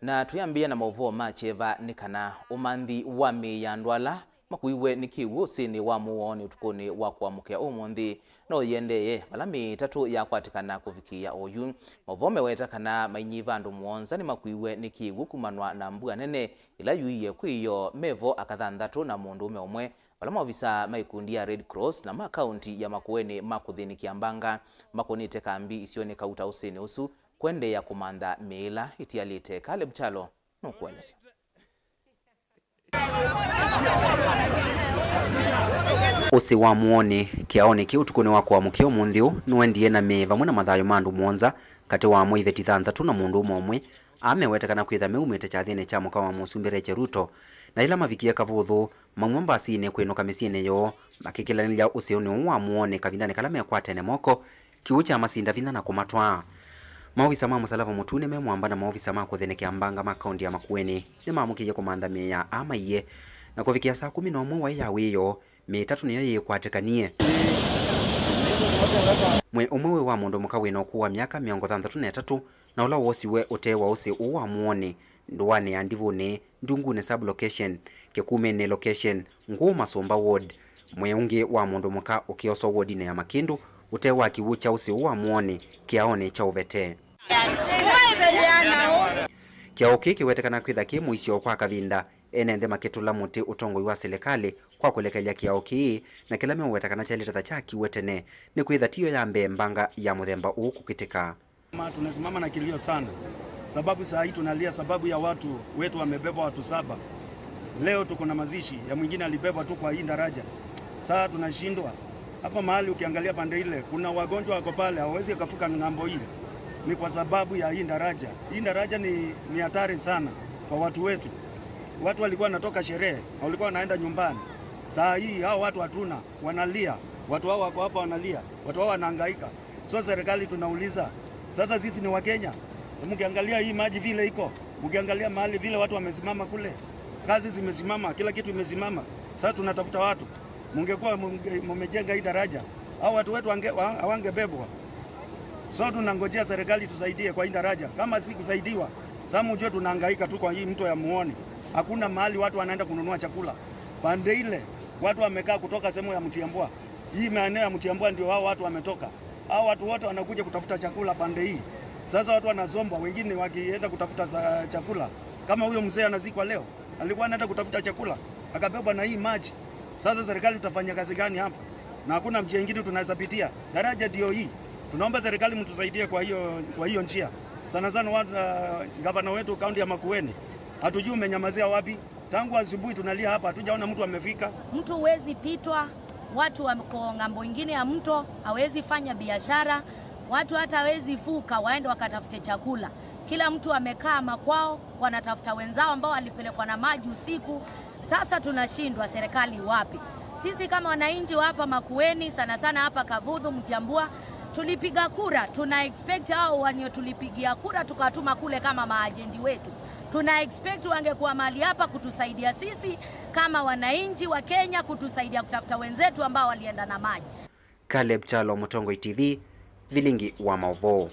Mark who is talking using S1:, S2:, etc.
S1: Na tuyambia na Mauvoo macheva ni kana Umanthi wa miyandwala makuiwe ni kiw'u usini wa Muuoni utukuni wa kuamukia umunthi nouendeeye vala itatu ya kwatikana kuvikiiya oyu Mauvoo meweta kana mainyiva andu muonza nimaikuiwe ni kiw'u kumanwa na mbua nene ila yuw'ie iyoo mevo thanthatu na muunduume umwe vala maovisa maikundi ya Red Cross na makaunti ya makuweni makuthinikia mbanga makonite kambi isioni kauta usini usu Kuendeeya kumantha miila itialite Caleb Chalo nukueleza.
S2: Usi wa Muoni kiaoni ki utukuni wa kuamukia umunthi nouendeeye na meva muna mathayo mandu muonza kati wa mwithe thanthatu na muunduume umwe amewetekana kwitha meumite chathini cha muka wa musumbire Ruto na ila mavikiiya kavuthu mamwe mbasini kwinuka misiini yoo makikilanilya usiuni wa Muoni kavindani kala mekwatene moko kiw'u cha masinda vinya na kumatwa. Maovisa ma musalaba mutune memwamba na maovisa ma kuthinikia mbanga makaunti ya makuweni ni maamukiye kumantha miya mainyiva na kuvikia saa 11 wa iyoo itatu niyo ikwatikanie. Mwe umwe wa mundu muka wina ukuwa miaka 63 na ula wosiwe utewa usi wa Muoni nduani ya ndivuni ndungune sub location kekumene location nguu Masumba ward. Mwe ungi wa mundu muka ukioso ward ya Makindu utewa kiw'u cha usi wa Muoni kiaoni cha uvete. Kiao kiki wetekana kwitha ki muisio kwa kavinda enenthe makitula muti utongoi wa serikali kwa kulekelya kiao kii na kila mewetekana chalita cha kiwetene ni kwitha tiyo ya mbanga ya muthemba huu kukitika.
S3: Tunasimama na kilio sana sababu saa hii tunalia sababu ya watu wetu wamebeba watu 7. Leo tuko na mazishi ya mwingine alibeba tu kwa hii daraja. Saa tunashindwa hapa mahali. Ukiangalia pande ile kuna wagonjwa wako pale hawezi kufuka ngambo hii, ni kwa sababu ya hii daraja. Hii daraja ni hatari sana kwa watu wetu. Watu walikuwa wanatoka sherehe, walikuwa wanaenda nyumbani. Saa hii hao watu hatuna, wanalia. Watu hao wako hapa wanalia, watu hao wanahangaika. So serikali tunauliza, sasa sisi ni Wakenya. Mkiangalia hii maji vile iko, mkiangalia mahali vile watu wamesimama kule, kazi zimesimama, kila kitu imesimama. Sasa tunatafuta watu. Mungekuwa mmejenga hii daraja, hao watu wetu hawangebebwa. So tunangojea serikali tusaidie kwa hii daraja. Kama si kusaidiwa, sasa mjue tunahangaika tu kwa hii mto ya Muoni. Hakuna mahali watu wanaenda kununua chakula. Pande ile watu wamekaa kutoka sehemu ya Mbua. Hii maeneo ya Mbua ndio hao watu wametoka. Hao watu wote wanakuja kutafuta chakula pande hii. Sasa watu wanazombwa, wengine wakienda kutafuta chakula. Kama huyo mzee anazikwa leo, alikuwa anaenda kutafuta chakula, akabebwa na hii maji. Sasa serikali tutafanya kazi gani hapa? Na hakuna njia nyingine tunaweza pitia. Daraja ndio hii. Tunaomba serikali mtusaidie kwa hiyo njia. Sana sana gavana wetu kaunti ya Makueni. Hatujui umenyamazia wapi. Tangu asubuhi tunalia hapa, hatujaona mtu amefika.
S4: Mtu huwezi pitwa, watu wako ngambo nyingine ya mto, hawezi fanya biashara, watu hata hawezi vuka waende wakatafute chakula. Kila mtu amekaa makwao, wanatafuta wenzao ambao walipelekwa na maji usiku. Sasa tunashindwa serikali wapi? Sisi kama wananchi wa hapa Makueni, sana sana hapa Kavuthu, Mbua, tulipiga kura. Tuna expect hao wanio tulipigia kura tukatuma kule kama maajendi wetu. Tuna expect wangekuwa mahali hapa kutusaidia sisi kama wananchi wa Kenya, kutusaidia kutafuta wenzetu ambao walienda na maji.
S2: Caleb Chalo, Mutongoi TV, Vilingi wa Mauvoo.